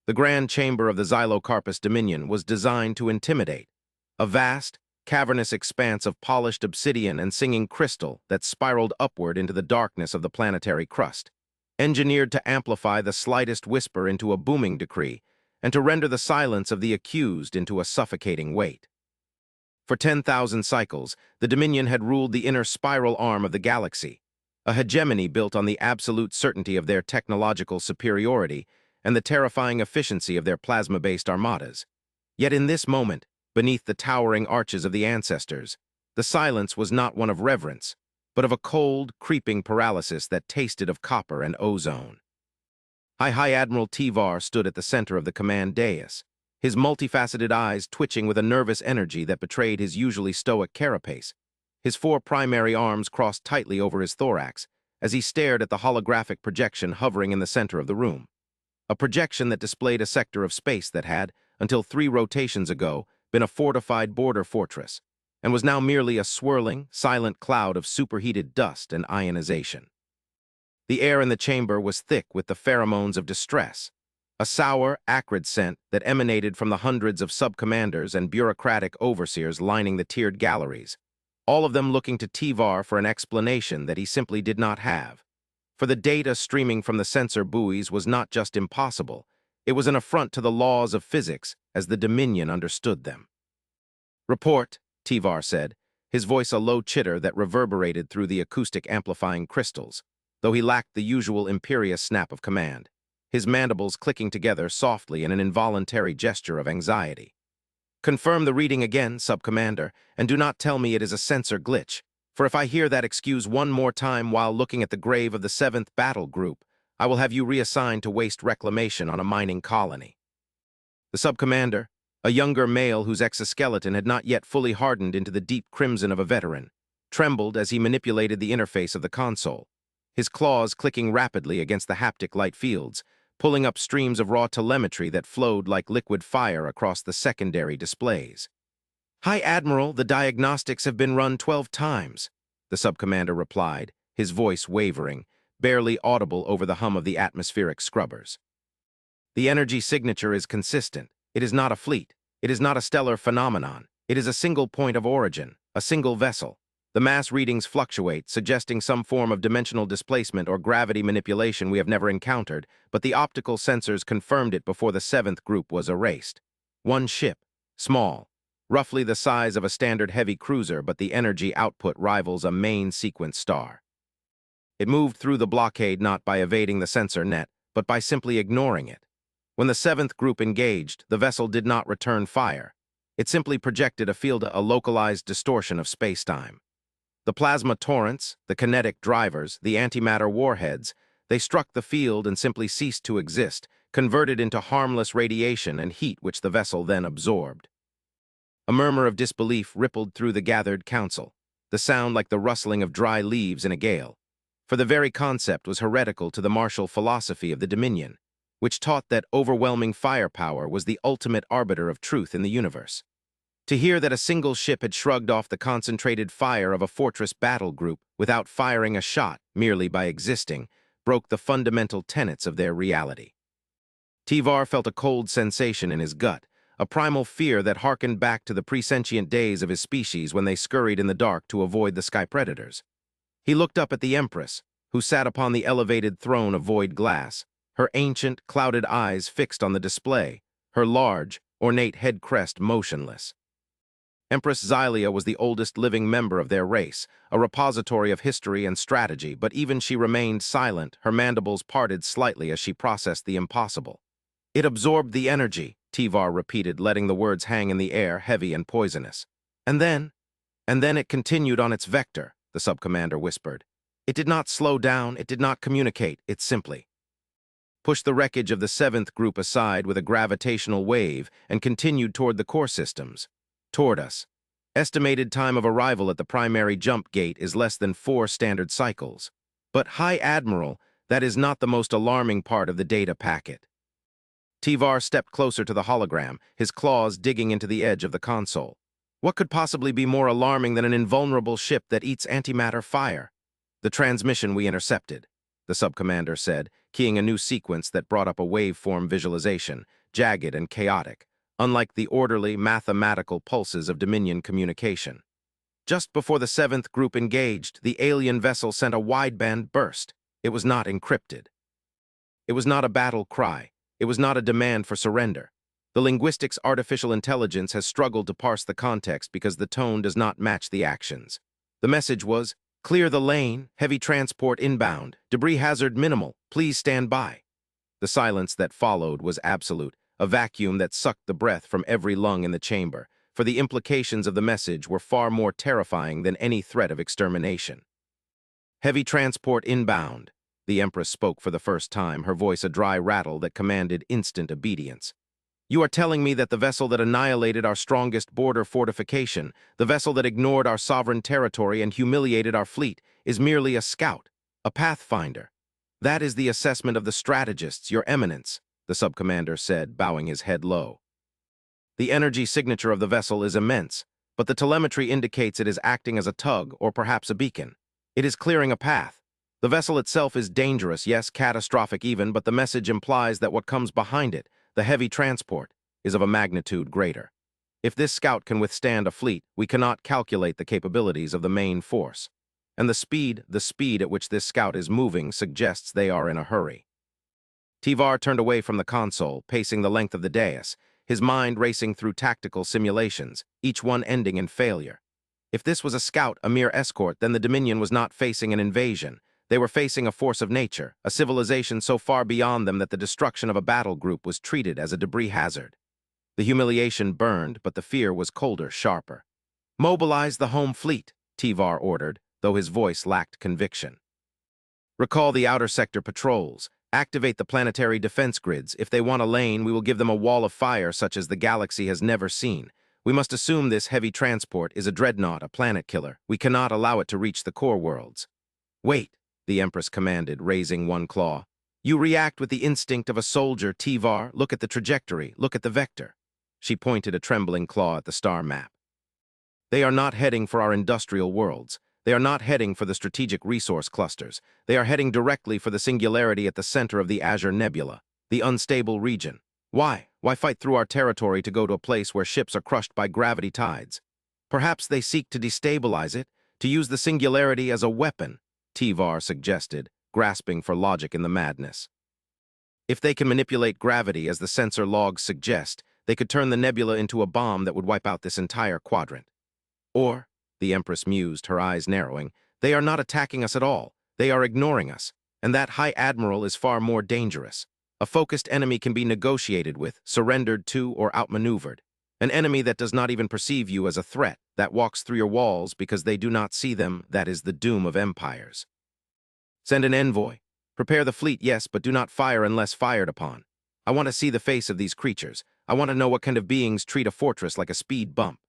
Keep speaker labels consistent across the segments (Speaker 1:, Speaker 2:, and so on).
Speaker 1: The grand chamber of the Xylocarpus Dominion was designed to intimidate, a vast, cavernous expanse of polished obsidian and singing crystal that spiraled upward into the darkness of the planetary crust, engineered to amplify the slightest whisper into a booming decree and to render the silence of the accused into a suffocating weight. For 10,000 cycles, the Dominion had ruled the inner spiral arm of the galaxy, a hegemony built on the absolute certainty of their technological superiority and the terrifying efficiency of their plasma-based armadas. Yet in this moment, beneath the towering arches of the ancestors, the silence was not one of reverence, but of a cold, creeping paralysis that tasted of copper and ozone. High Admiral Tivar stood at the center of the command dais, his multifaceted eyes twitching with a nervous energy that betrayed his usually stoic carapace. His 4 primary arms crossed tightly over his thorax as he stared at the holographic projection hovering in the center of the room. A projection that displayed a sector of space that had, until 3 rotations ago, been a fortified border fortress, and was now merely a swirling, silent cloud of superheated dust and ionization. The air in the chamber was thick with the pheromones of distress, a sour, acrid scent that emanated from the hundreds of sub-commanders and bureaucratic overseers lining the tiered galleries, all of them looking to Tivar for an explanation that he simply did not have. For the data streaming from the sensor buoys was not just impossible, it was an affront to the laws of physics as the Dominion understood them. "Report," Tivar said, his voice a low chitter that reverberated through the acoustic amplifying crystals, though he lacked the usual imperious snap of command, his mandibles clicking together softly in an involuntary gesture of anxiety. "Confirm the reading again, Sub-Commander, and do not tell me it is a sensor glitch, for if I hear that excuse one more time while looking at the grave of the 7th Battle Group, I will have you reassigned to waste reclamation on a mining colony." The Sub-Commander, a younger male whose exoskeleton had not yet fully hardened into the deep crimson of a veteran, trembled as he manipulated the interface of the console, his claws clicking rapidly against the haptic light fields, pulling up streams of raw telemetry that flowed like liquid fire across the secondary displays. "High Admiral, the diagnostics have been run 12 times, the Sub-Commander replied, his voice wavering, barely audible over the hum of the atmospheric scrubbers. "The energy signature is consistent. It is not a fleet. It is not a stellar phenomenon. It is a single point of origin, a single vessel. The mass readings fluctuate, suggesting some form of dimensional displacement or gravity manipulation we have never encountered, but the optical sensors confirmed it before the 7th group was erased. One ship, small, roughly the size of a standard heavy cruiser, but the energy output rivals a main sequence star. It moved through the blockade not by evading the sensor net, but by simply ignoring it. When the 7th group engaged, the vessel did not return fire. It simply projected a localized distortion of space-time. The plasma torrents, the kinetic drivers, the antimatter warheads, they struck the field and simply ceased to exist, converted into harmless radiation and heat which the vessel then absorbed. A murmur of disbelief rippled through the gathered council, the sound like the rustling of dry leaves in a gale. For the very concept was heretical to the martial philosophy of the Dominion, which taught that overwhelming firepower was the ultimate arbiter of truth in the universe. To hear that a single ship had shrugged off the concentrated fire of a fortress battle group without firing a shot merely by existing broke the fundamental tenets of their reality. Tivar felt a cold sensation in his gut, a primal fear that harkened back to the presentient days of his species when they scurried in the dark to avoid the sky predators. He looked up at the Empress, who sat upon the elevated throne of void glass, her ancient, clouded eyes fixed on the display, her large, ornate head crest motionless. Empress Xylia was the oldest living member of their race, a repository of history and strategy, but even she remained silent, her mandibles parted slightly as she processed the impossible. "It absorbed the energy," Tivar repeated, letting the words hang in the air, heavy and poisonous. And then it continued on its vector," the Sub-Commander whispered. "It did not slow down, it did not communicate, it simply pushed the wreckage of the 7th group aside with a gravitational wave and continued toward the core systems. Toward us. Estimated time of arrival at the primary jump gate is less than 4 standard cycles. But, High Admiral, that is not the most alarming part of the data packet." Tivar stepped closer to the hologram, his claws digging into the edge of the console. "What could possibly be more alarming than an invulnerable ship that eats antimatter fire?" "The transmission we intercepted," the Sub-Commander said, keying a new sequence that brought up a waveform visualization, jagged and chaotic, unlike the orderly, mathematical pulses of Dominion communication. Just before the seventh group engaged, the alien vessel sent a wideband burst. It was not encrypted. It was not a battle cry. It was not a demand for surrender. The linguistics artificial intelligence has struggled to parse the context because the tone does not match the actions. The message was, "Clear the lane, heavy transport inbound, debris hazard minimal, please stand by." The silence that followed was absolute, a vacuum that sucked the breath from every lung in the chamber, for the implications of the message were far more terrifying than any threat of extermination. "Heavy transport inbound," the Empress spoke for the first time, her voice a dry rattle that commanded instant obedience. "You are telling me that the vessel that annihilated our strongest border fortification, the vessel that ignored our sovereign territory and humiliated our fleet, is merely a scout, a pathfinder. That is the assessment of the strategists, Your Eminence," the subcommander said, bowing his head low. "The energy signature of the vessel is immense, but the telemetry indicates it is acting as a tug or perhaps a beacon. It is clearing a path. The vessel itself is dangerous, yes, catastrophic even, but the message implies that what comes behind it, the heavy transport, is of a magnitude greater. If this scout can withstand a fleet, we cannot calculate the capabilities of the main force. And the speed at which this scout is moving suggests they are in a hurry." Tivar turned away from the console, pacing the length of the dais, his mind racing through tactical simulations, each one ending in failure. If this was a scout, a mere escort, then the Dominion was not facing an invasion. They were facing a force of nature, a civilization so far beyond them that the destruction of a battle group was treated as a debris hazard. The humiliation burned, but the fear was colder, sharper. "Mobilize the home fleet," Tivar ordered, though his voice lacked conviction. "Recall the outer sector patrols. Activate the planetary defense grids. If they want a lane, we will give them a wall of fire such as the galaxy has never seen. We must assume this heavy transport is a dreadnought, a planet killer. We cannot allow it to reach the core worlds." "Wait," the Empress commanded, raising one claw. "You react with the instinct of a soldier, Tivar. Look at the trajectory. Look at the vector." She pointed a trembling claw at the star map. "They are not heading for our industrial worlds. They are not heading for the strategic resource clusters. They are heading directly for the singularity at the center of the Azure Nebula, the unstable region. Why? Why fight through our territory to go to a place where ships are crushed by gravity tides? Perhaps they seek to destabilize it, to use the singularity as a weapon," Tivar suggested, grasping for logic in the madness. "If they can manipulate gravity as the sensor logs suggest, they could turn the nebula into a bomb that would wipe out this entire quadrant. Or," the Empress mused, her eyes narrowing, "they are not attacking us at all. They are ignoring us, and that High Admiral is far more dangerous. A focused enemy can be negotiated with, surrendered to, or outmaneuvered. An enemy that does not even perceive you as a threat, that walks through your walls because they do not see them, that is the doom of empires. Send an envoy. Prepare the fleet, yes, but do not fire unless fired upon. I want to see the face of these creatures. I want to know what kind of beings treat a fortress like a speed bump."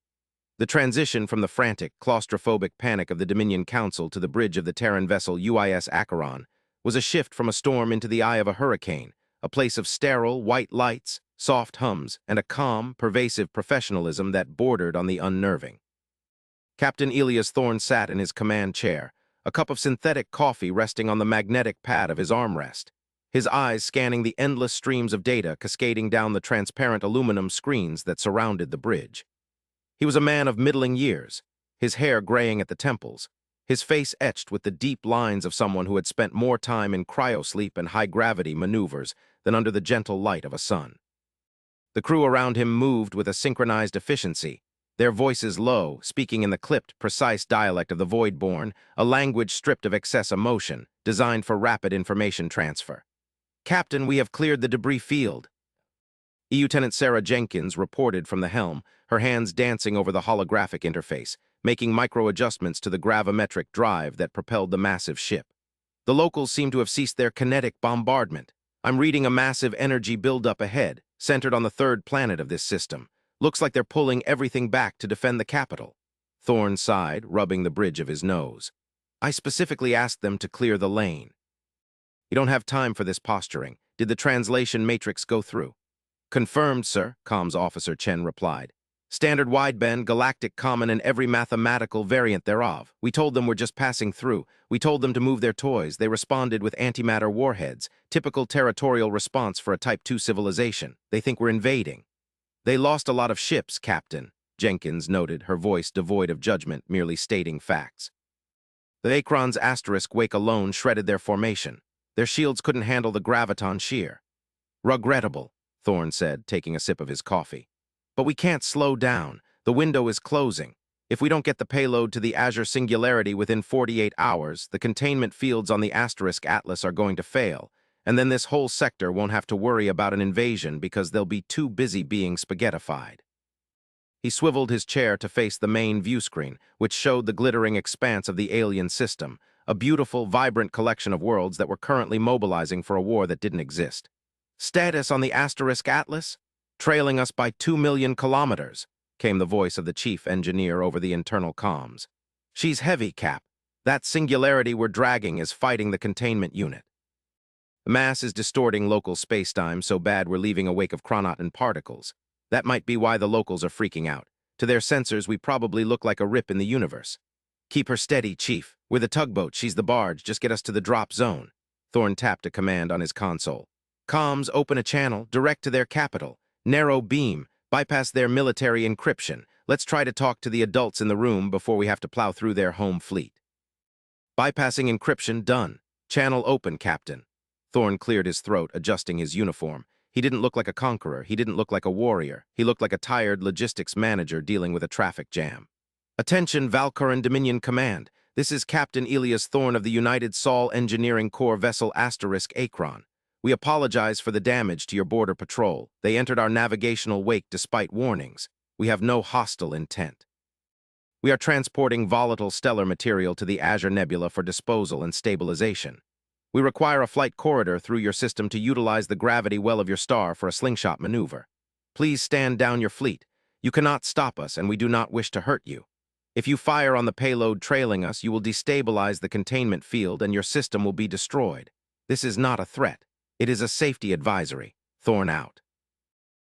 Speaker 1: The transition from the frantic, claustrophobic panic of the Dominion Council to the bridge of the Terran vessel UIS Acheron was a shift from a storm into the eye of a hurricane, a place of sterile, white lights, soft hums, and a calm, pervasive professionalism that bordered on the unnerving. Captain Elias Thorne sat in his command chair, a cup of synthetic coffee resting on the magnetic pad of his armrest, his eyes scanning the endless streams of data cascading down the transparent aluminum screens that surrounded the bridge. He was a man of middling years, his hair graying at the temples, his face etched with the deep lines of someone who had spent more time in cryosleep and high-gravity maneuvers than under the gentle light of a sun. The crew around him moved with a synchronized efficiency, their voices low, speaking in the clipped, precise dialect of the Void-born, a language stripped of excess emotion, designed for rapid information transfer. "Captain, we have cleared the debris field." Lieutenant Sarah Jenkins reported from the helm, her hands dancing over the holographic interface, making micro-adjustments to the gravimetric drive that propelled the massive ship. "The locals seem to have ceased their kinetic bombardment. I'm reading a massive energy buildup ahead, centered on the third planet of this system. Looks like they're pulling everything back to defend the capital." Thorne sighed, rubbing the bridge of his nose. "I specifically asked them to clear the lane." "You don't have time for this posturing. Did the translation matrix go through?" "Confirmed, sir," comms officer Chen replied. Standard wideband, galactic common, and every mathematical variant thereof. We told them we're just passing through. We told them to move their toys. They responded with antimatter warheads, typical territorial response for a Type 2 civilization. They think we're invading. They lost a lot of ships, Captain, Jenkins noted, her voice devoid of judgment, merely stating facts. The Akron's asterisk wake alone shredded their formation. Their shields couldn't handle the graviton shear. Regrettable, Thorne said, taking a sip of his coffee. But we can't slow down. The window is closing. If we don't get the payload to the Azure Singularity within 48 hours, the containment fields on the Asterisk Atlas are going to fail, and then this whole sector won't have to worry about an invasion because they'll be too busy being spaghettified. He swiveled his chair to face the main view screen, which showed the glittering expanse of the alien system, a beautiful, vibrant collection of worlds that were currently mobilizing for a war that didn't exist. Status on the Asterisk Atlas? Trailing us by 2 million kilometers, came the voice of the chief engineer over the internal comms. She's heavy, Cap. That singularity we're dragging is fighting the containment unit. The mass is distorting local spacetime so bad we're leaving a wake of chronoton particles. That might be why the locals are freaking out. To their sensors, we probably look like a rip in the universe. Keep her steady, Chief. We're the tugboat, she's the barge. Just get us to the drop zone. Thorne tapped a command on his console. Comms, open a channel, direct to their capital. Narrow beam, bypass their military encryption. Let's try to talk to the adults in the room before we have to plow through their home fleet. Bypassing encryption done. Channel open, Captain. Thorne cleared his throat, adjusting his uniform. He didn't look like a conqueror. He didn't look like a warrior. He looked like a tired logistics manager dealing with a traffic jam. Attention, Valkyran Dominion Command. This is Captain Elias Thorne of the United Sol Engineering Corps vessel Asterisk Akron. We apologize for the damage to your border patrol. They entered our navigational wake despite warnings. We have no hostile intent. We are transporting volatile stellar material to the Azure Nebula for disposal and stabilization. We require a flight corridor through your system to utilize the gravity well of your star for a slingshot maneuver. Please stand down your fleet. You cannot stop us, and we do not wish to hurt you. If you fire on the payload trailing us, you will destabilize the containment field and your system will be destroyed. This is not a threat. It is a safety advisory. Thorne out.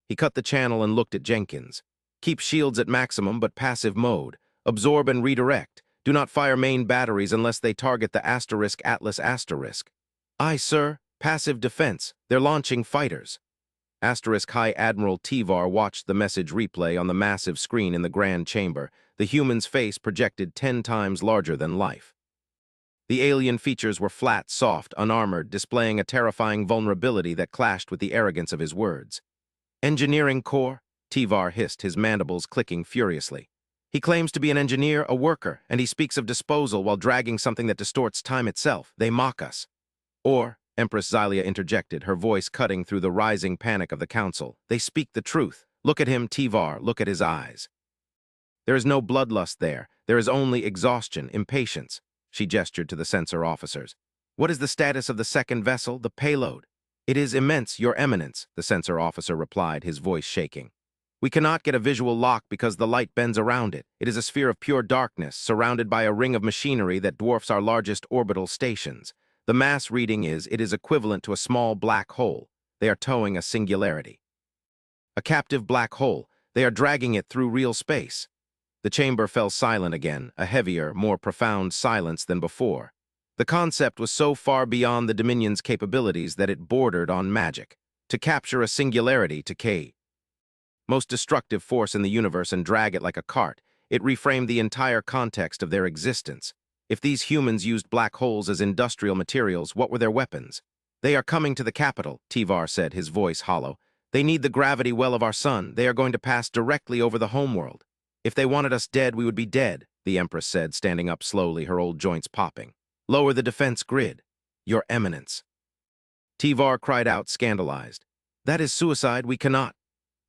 Speaker 1: He cut the channel and looked at Jenkins. Keep shields at maximum but passive mode. Absorb and redirect. Do not fire main batteries unless they target the Asterisk Atlas Asterisk. Aye, sir. Passive defense. They're launching fighters. Asterisk High Admiral Tivar watched the message replay on the massive screen in the grand chamber, the human's face projected 10 times larger than life. The alien features were flat, soft, unarmored, displaying a terrifying vulnerability that clashed with the arrogance of his words. Engineering Corps? Tivar hissed, his mandibles clicking furiously. He claims to be an engineer, a worker, and he speaks of disposal while dragging something that distorts time itself. They mock us. Or, Empress Xylia interjected, her voice cutting through the rising panic of the council, they speak the truth. Look at him, Tivar, look at his eyes. There is no bloodlust there. There is only exhaustion, impatience. She gestured to the sensor officers. What is the status of the second vessel, the payload? It is immense, Your Eminence, the sensor officer replied, his voice shaking. We cannot get a visual lock because the light bends around it. It is a sphere of pure darkness, surrounded by a ring of machinery that dwarfs our largest orbital stations. The mass reading is, it is equivalent to a small black hole. They are towing a singularity. A captive black hole. They are dragging it through real space. The chamber fell silent again, a heavier, more profound silence than before. The concept was so far beyond the Dominion's capabilities that it bordered on magic. To capture a singularity, to most destructive force in the universe and drag it like a cart, it reframed the entire context of their existence. If these humans used black holes as industrial materials, what were their weapons? They are coming to the capital, Tivar said, his voice hollow. They need the gravity well of our sun. They are going to pass directly over the homeworld. If they wanted us dead, we would be dead, the Empress said, standing up slowly, her old joints popping. Lower the defense grid. Your Eminence. Tivar cried out, scandalized. That is suicide, we cannot.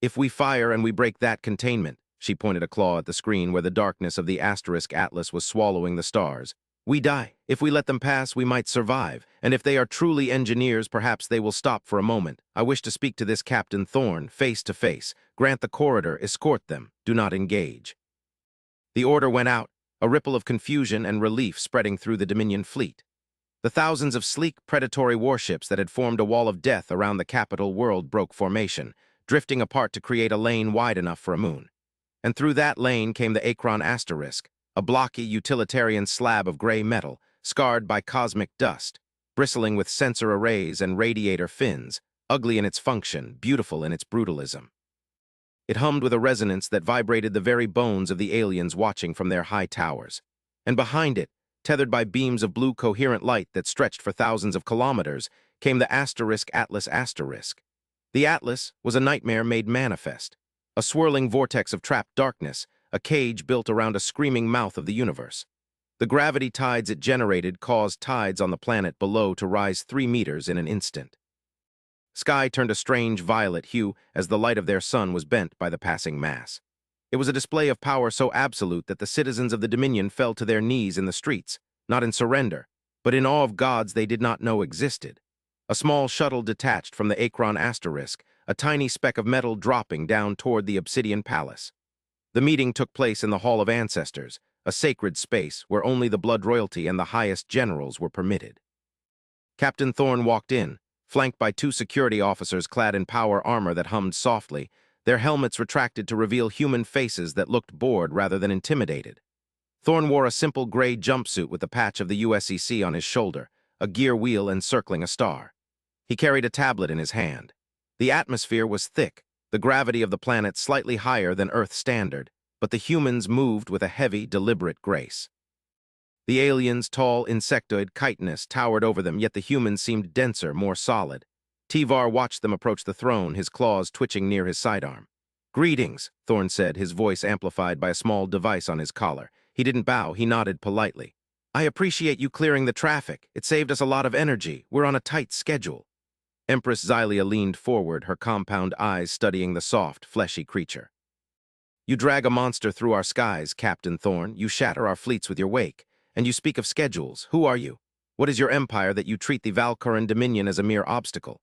Speaker 1: If we fire and we break that containment, she pointed a claw at the screen where the darkness of the Asterisk Atlas was swallowing the stars. We die. If we let them pass, we might survive, and if they are truly engineers, perhaps they will stop for a moment. I wish to speak to this Captain Thorne, face to face. Grant the corridor, escort them. Do not engage. The order went out, a ripple of confusion and relief spreading through the Dominion fleet. The thousands of sleek, predatory warships that had formed a wall of death around the capital world broke formation, drifting apart to create a lane wide enough for a moon. And through that lane came the Acron asterisk, a blocky utilitarian slab of gray metal, scarred by cosmic dust, bristling with sensor arrays and radiator fins, ugly in its function, beautiful in its brutalism. It hummed with a resonance that vibrated the very bones of the aliens watching from their high towers. And behind it, tethered by beams of blue coherent light that stretched for thousands of kilometers, came the asterisk Atlas asterisk. The Atlas was a nightmare made manifest, a swirling vortex of trapped darkness, a cage built around a screaming mouth of the universe. The gravity tides it generated caused tides on the planet below to rise 3 meters in an instant. Sky turned a strange violet hue as the light of their sun was bent by the passing mass. It was a display of power so absolute that the citizens of the Dominion fell to their knees in the streets, not in surrender, but in awe of gods they did not know existed. A small shuttle detached from the Acron asterisk, a tiny speck of metal dropping down toward the Obsidian Palace. The meeting took place in the Hall of Ancestors, a sacred space where only the blood royalty and the highest generals were permitted. Captain Thorne walked in, flanked by 2 security officers clad in power armor that hummed softly, their helmets retracted to reveal human faces that looked bored rather than intimidated. Thorne wore a simple gray jumpsuit with the patch of the USEC on his shoulder, a gear wheel encircling a star. He carried a tablet in his hand. The atmosphere was thick, the gravity of the planet slightly higher than Earth standard, but the humans moved with a heavy, deliberate grace. The aliens' tall, insectoid chitinous towered over them, yet the humans seemed denser, more solid. Tivar watched them approach the throne, his claws twitching near his sidearm. "Greetings," Thorne said, his voice amplified by a small device on his collar. He didn't bow, he nodded politely. "I appreciate you clearing the traffic. It saved us a lot of energy. We're on a tight schedule." Empress Xylia leaned forward, her compound eyes studying the soft, fleshy creature. "You drag a monster through our skies, Captain Thorne. You shatter our fleets with your wake. And you speak of schedules. Who are you? What is your empire that you treat the Valkyran Dominion as a mere obstacle?"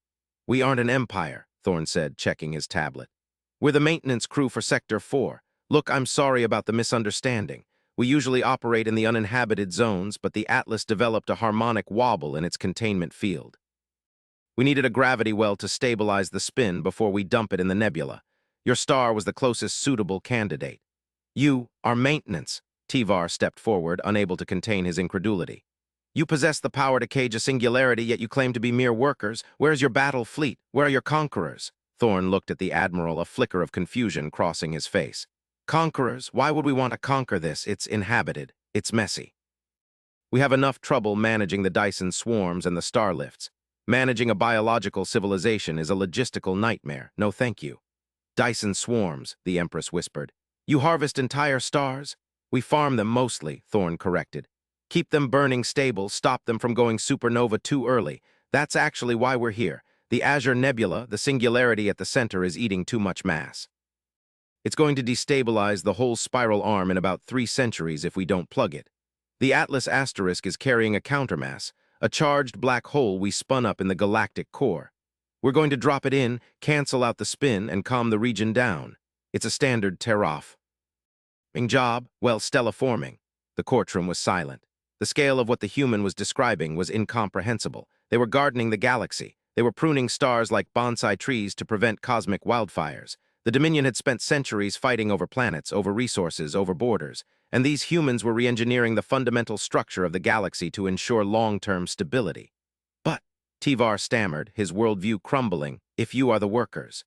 Speaker 1: "We aren't an empire," Thorne said, checking his tablet. "We're the maintenance crew for Sector 4. Look, I'm sorry about the misunderstanding. We usually operate in the uninhabited zones, but the Atlas developed a harmonic wobble in its containment field. We needed a gravity well to stabilize the spin before we dump it in the nebula. Your star was the closest suitable candidate. You are maintenance." Tivar stepped forward, unable to contain his incredulity. "You possess the power to cage a singularity, yet you claim to be mere workers. Where's your battle fleet? Where are your conquerors?" Thorne looked at the Admiral, a flicker of confusion crossing his face. "Conquerors? Why would we want to conquer this? It's inhabited. It's messy. We have enough trouble managing the Dyson swarms and the starlifts. Managing a biological civilization is a logistical nightmare. No thank you." "Dyson swarms," the Empress whispered. "You harvest entire stars?" "We farm them mostly," Thorne corrected. "Keep them burning stable, stop them from going supernova too early. That's actually why we're here. The Azure Nebula, the singularity at the center, is eating too much mass. It's going to destabilize the whole spiral arm in about 3 centuries if we don't plug it. The Atlas asterisk is carrying a countermass, a charged black hole we spun up in the galactic core. We're going to drop it in, cancel out the spin, and calm the region down. It's a standard tear-off. Job, well, stellar-forming." The courtroom was silent. The scale of what the human was describing was incomprehensible. They were gardening the galaxy. They were pruning stars like bonsai trees to prevent cosmic wildfires. The Dominion had spent centuries fighting over planets, over resources, over borders, and these humans were re-engineering the fundamental structure of the galaxy to ensure long-term stability. "But," Tivar stammered, his worldview crumbling, "if you are the workers.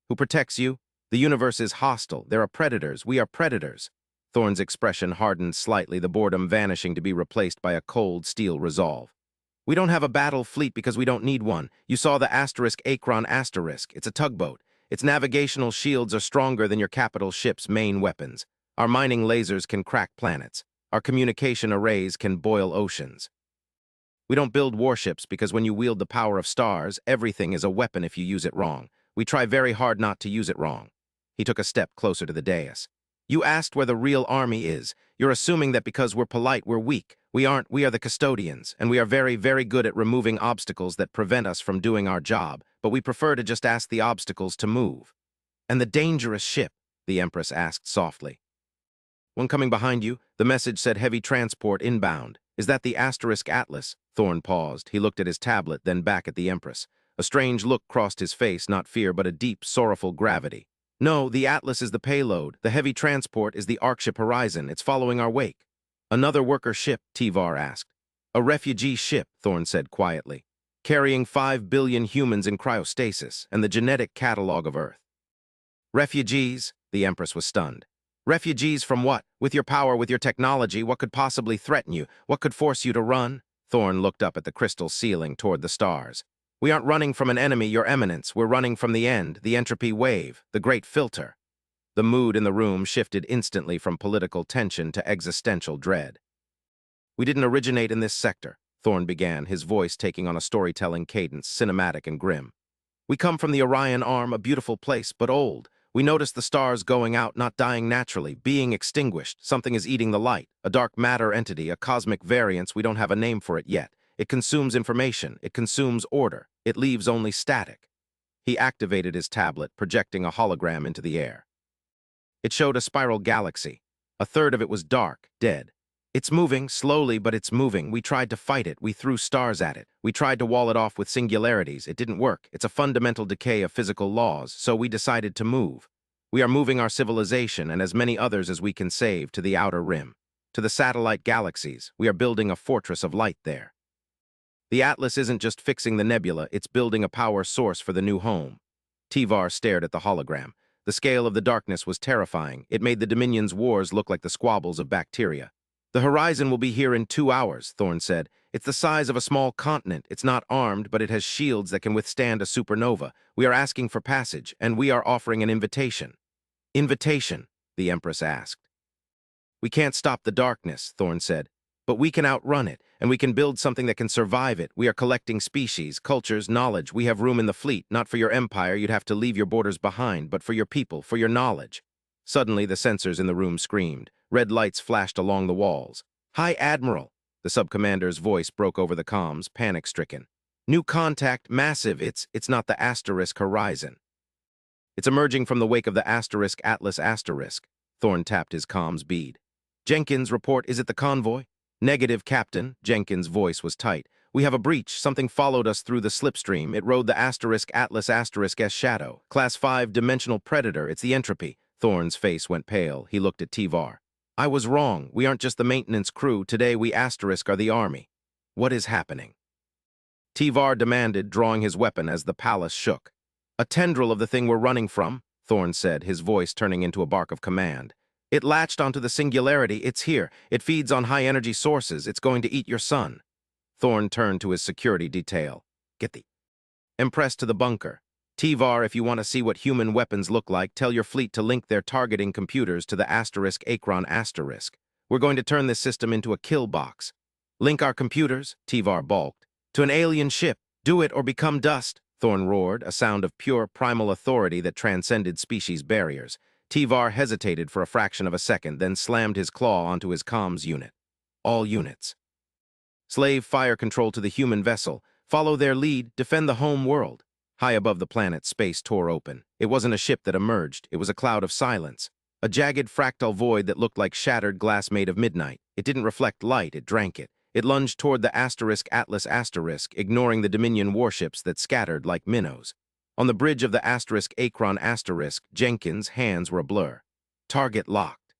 Speaker 1: Who protects you? The universe is hostile. There are predators. We are predators." Thorne's expression hardened slightly, the boredom vanishing to be replaced by a cold, steel resolve. "We don't have a battle fleet because we don't need one. You saw the asterisk Acron asterisk. It's a tugboat. Its navigational shields are stronger than your capital ship's main weapons. Our mining lasers can crack planets. Our communication arrays can boil oceans. We don't build warships because when you wield the power of stars, everything is a weapon if you use it wrong. We try very hard not to use it wrong." He took a step closer to the dais. "You asked where the real army is. You're assuming that because we're polite, we're weak. We aren't. We are the custodians, and we are very, very good at removing obstacles that prevent us from doing our job, but we prefer to just ask the obstacles to move." "And the dangerous ship?" the Empress asked softly. "One coming behind you. The message said heavy transport inbound. Is that the asterisk Atlas?" Thorne paused. He looked at his tablet, then back at the Empress. A strange look crossed his face, not fear, but a deep, sorrowful gravity. No, the Atlas is the payload. The heavy transport is the Arkship Horizon. It's following our wake. Another worker ship, Tivar asked. A refugee ship, Thorn said quietly, carrying 5 billion humans in cryostasis and the genetic catalog of Earth. Refugees? The Empress was stunned. Refugees from what? With your power, with your technology, what could possibly threaten you? What could force you to run? Thorn looked up at the crystal ceiling toward the stars. We aren't running from an enemy, Your Eminence. We're running from the end, the entropy wave, the great filter. The mood in the room shifted instantly from political tension to existential dread. We didn't originate in this sector, Thorn began, his voice taking on a storytelling cadence, cinematic and grim. We come from the Orion Arm, a beautiful place, but old. We notice the stars going out, not dying naturally, being extinguished. Something is eating the light, a dark matter entity, a cosmic variance. We don't have a name for it yet. It consumes information, it consumes order, it leaves only static. He activated his tablet, projecting a hologram into the air. It showed a spiral galaxy. A third of it was dark, dead. It's moving, slowly, but it's moving. We tried to fight it. We threw stars at it. We tried to wall it off with singularities. It didn't work. It's a fundamental decay of physical laws, so we decided to move. We are moving our civilization, and as many others as we can save, to the outer rim. To the satellite galaxies. We are building a fortress of light there. The Atlas isn't just fixing the nebula, it's building a power source for the new home. Tivar stared at the hologram. The scale of the darkness was terrifying. It made the Dominion's wars look like the squabbles of bacteria. The horizon will be here in 2 hours, Thorn said. It's the size of a small continent. It's not armed, but it has shields that can withstand a supernova. We are asking for passage, and we are offering an invitation. Invitation? The Empress asked. We can't stop the darkness, Thorn said. But we can outrun it, and we can build something that can survive it. We are collecting species, cultures, knowledge. We have room in the fleet. Not for your empire, you'd have to leave your borders behind, but for your people, for your knowledge. Suddenly, the sensors in the room screamed. Red lights flashed along the walls. Hi, Admiral! The subcommander's voice broke over the comms, panic-stricken. New contact, massive. It's not the asterisk horizon. It's emerging from the wake of the asterisk Atlas asterisk. Thorn tapped his comms bead. Jenkins, report, is it the convoy? Negative, Captain. Jenkins' voice was tight. We have a breach. Something followed us through the slipstream. It rode the asterisk Atlas asterisk S shadow. Class 5 dimensional predator. It's the entropy. Thorn's face went pale. He looked at Tivar. I was wrong. We aren't just the maintenance crew. Today we asterisk are the army. What is happening? Tivar demanded, drawing his weapon as the palace shook. A tendril of the thing we're running from, Thorn said, his voice turning into a bark of command. It latched onto the singularity. It's here. It feeds on high-energy sources. It's going to eat your son. Thorn turned to his security detail. Get the Empress to the bunker. Tivar, if you want to see what human weapons look like, tell your fleet to link their targeting computers to the asterisk Akron asterisk. We're going to turn this system into a kill box. Link our computers, Tivar balked. To an alien ship. Do it or become dust, Thorn roared, a sound of pure primal authority that transcended species barriers. Tivar hesitated for a fraction of a second, then slammed his claw onto his comms unit. All units. Slave fire control to the human vessel. Follow their lead. Defend the home world. High above the planet, space tore open. It wasn't a ship that emerged. It was a cloud of silence. A jagged fractal void that looked like shattered glass made of midnight. It didn't reflect light, it drank it. It lunged toward the asterisk Atlas asterisk, ignoring the Dominion warships that scattered like minnows. On the bridge of the asterisk Akron asterisk, Jenkins' hands were a blur. Target locked.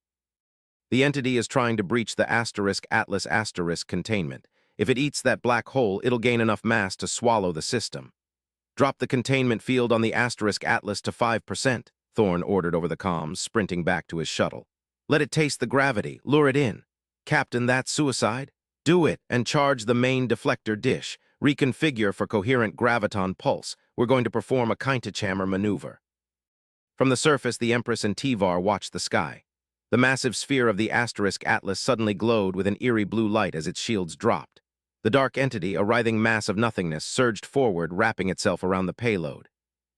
Speaker 1: The entity is trying to breach the asterisk Atlas asterisk containment. If it eats that black hole, it'll gain enough mass to swallow the system. Drop the containment field on the asterisk Atlas to 5%, Thorn ordered over the comms, sprinting back to his shuttle. Let it taste the gravity. Lure it in. Captain, that's suicide? Do it, and charge the main deflector dish. Reconfigure for coherent graviton pulse. We're going to perform a Kintechammer maneuver. From the surface, the Empress and Tivar watched the sky. The massive sphere of the asterisk Atlas suddenly glowed with an eerie blue light as its shields dropped. The dark entity, a writhing mass of nothingness, surged forward, wrapping itself around the payload.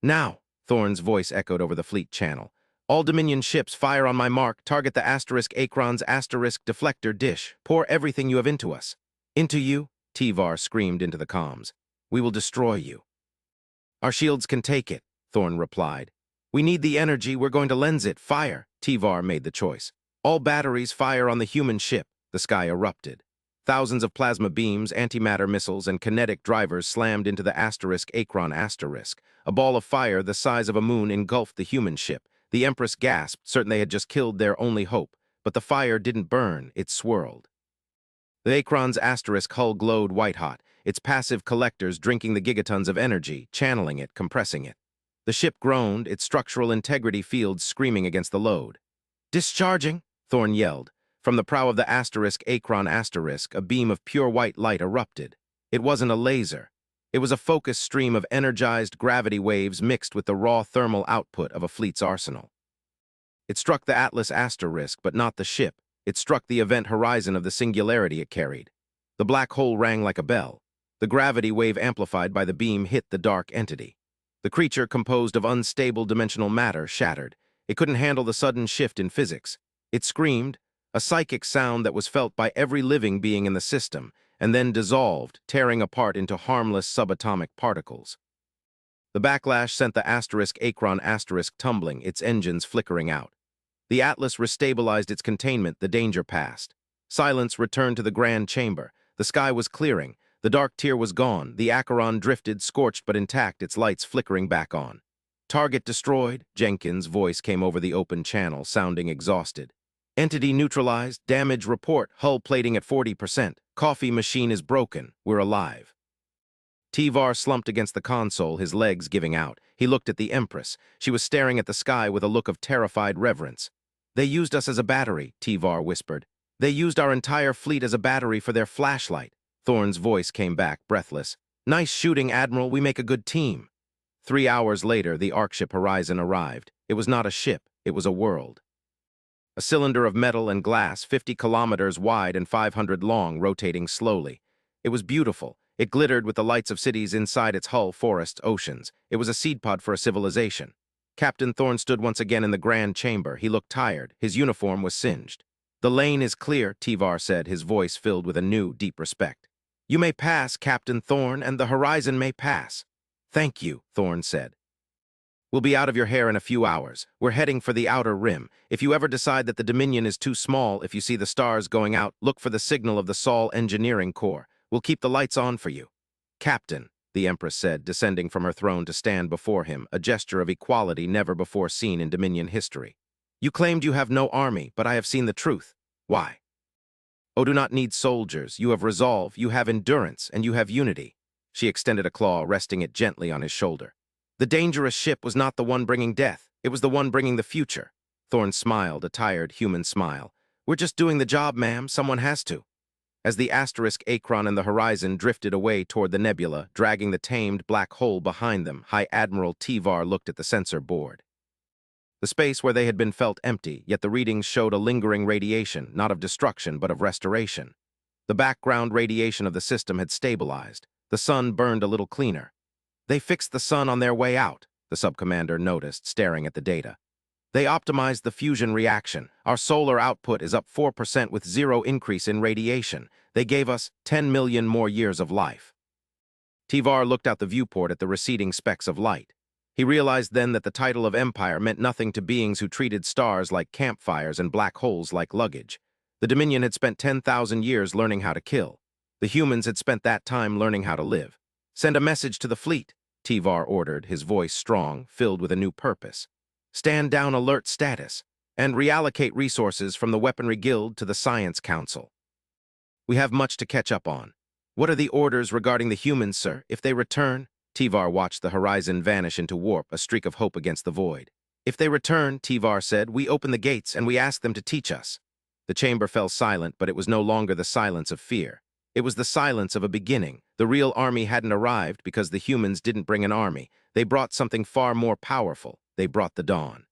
Speaker 1: Now, Thorn's voice echoed over the fleet channel. All Dominion ships, fire on my mark. Target the asterisk Akron's asterisk deflector dish. Pour everything you have into us. Into you? Tivar screamed into the comms. We will destroy you. Our shields can take it, Thorn replied. We need the energy. We're going to lens it. Fire. Tivar made the choice. All batteries fire on the human ship. The sky erupted. Thousands of plasma beams, antimatter missiles, and kinetic drivers slammed into the asterisk Akron asterisk. A ball of fire the size of a moon engulfed the human ship. The Empress gasped, certain they had just killed their only hope, but the fire didn't burn, it swirled. The Akron's asterisk hull glowed white-hot, its passive collectors drinking the gigatons of energy, channeling it, compressing it. The ship groaned, its structural integrity fields screaming against the load. "Discharging!" Thorne yelled. From the prow of the Akron asterisk, a beam of pure white light erupted. It wasn't a laser. It was a focused stream of energized gravity waves mixed with the raw thermal output of a fleet's arsenal. It struck the Atlas asterisk, but not the ship. It struck the event horizon of the singularity it carried. The black hole rang like a bell. The gravity wave amplified by the beam hit the dark entity. The creature, composed of unstable dimensional matter, shattered. It couldn't handle the sudden shift in physics. It screamed, a psychic sound that was felt by every living being in the system, and then dissolved, tearing apart into harmless subatomic particles. The backlash sent the Akron asterisk tumbling, its engines flickering out. The Atlas restabilized its containment, the danger passed. Silence returned to the grand chamber. The sky was clearing. The dark tier was gone. The Acheron drifted, scorched but intact, its lights flickering back on. "Target destroyed," Jenkins' voice came over the open channel, sounding exhausted. "Entity neutralized, damage report, hull plating at 40%. Coffee machine is broken. We're alive." Tivar slumped against the console, his legs giving out. He looked at the Empress. She was staring at the sky with a look of terrified reverence. "They used us as a battery," Tivar whispered. "They used our entire fleet as a battery for their flashlight." Thorne's voice came back, breathless. "Nice shooting, Admiral. We make a good team." 3 hours later, the Arkship Horizon arrived. It was not a ship. It was a world. A cylinder of metal and glass, 50 kilometers wide and 500 long, rotating slowly. It was beautiful. It glittered with the lights of cities inside its hull, forests, oceans. It was a seed pod for a civilization. Captain Thorne stood once again in the grand chamber. He looked tired. His uniform was singed. "The lane is clear," Tivar said, his voice filled with a new, deep respect. "You may pass, Captain Thorne, and the horizon may pass." "Thank you," Thorne said. "We'll be out of your hair in a few hours. We're heading for the outer rim. If you ever decide that the Dominion is too small, if you see the stars going out, look for the signal of the Sol Engineering Corps. We'll keep the lights on for you." "Captain," the Empress said, descending from her throne to stand before him, a gesture of equality never before seen in Dominion history. "You claimed you have no army, but I have seen the truth. Why? Oh, do not need soldiers. You have resolve, you have endurance, and you have unity." She extended a claw, resting it gently on his shoulder. "The dangerous ship was not the one bringing death. It was the one bringing the future." Thorne smiled, a tired human smile. "We're just doing the job, ma'am. Someone has to." As the Akron and the horizon drifted away toward the nebula, dragging the tamed black hole behind them, High Admiral Tivar looked at the sensor board. The space where they had been felt empty, yet the readings showed a lingering radiation, not of destruction, but of restoration. The background radiation of the system had stabilized. The sun burned a little cleaner. "They fixed the sun on their way out," the subcommander noticed, staring at the data. "They optimized the fusion reaction. Our solar output is up 4% with 0 increase in radiation. They gave us 10 million more years of life." Tivar looked out the viewport at the receding specks of light. He realized then that the title of empire meant nothing to beings who treated stars like campfires and black holes like luggage. The Dominion had spent 10,000 years learning how to kill. The humans had spent that time learning how to live. "Send a message to the fleet," Tivar ordered, his voice strong, filled with a new purpose. "Stand down alert status, and reallocate resources from the Weaponry Guild to the Science Council. We have much to catch up on." "What are the orders regarding the humans, sir? If they return?" Tivar watched the horizon vanish into warp, a streak of hope against the void. "If they return," Tivar said, "we open the gates and we ask them to teach us." The chamber fell silent, but it was no longer the silence of fear. It was the silence of a beginning. The real army hadn't arrived because the humans didn't bring an army. They brought something far more powerful. They brought the dawn.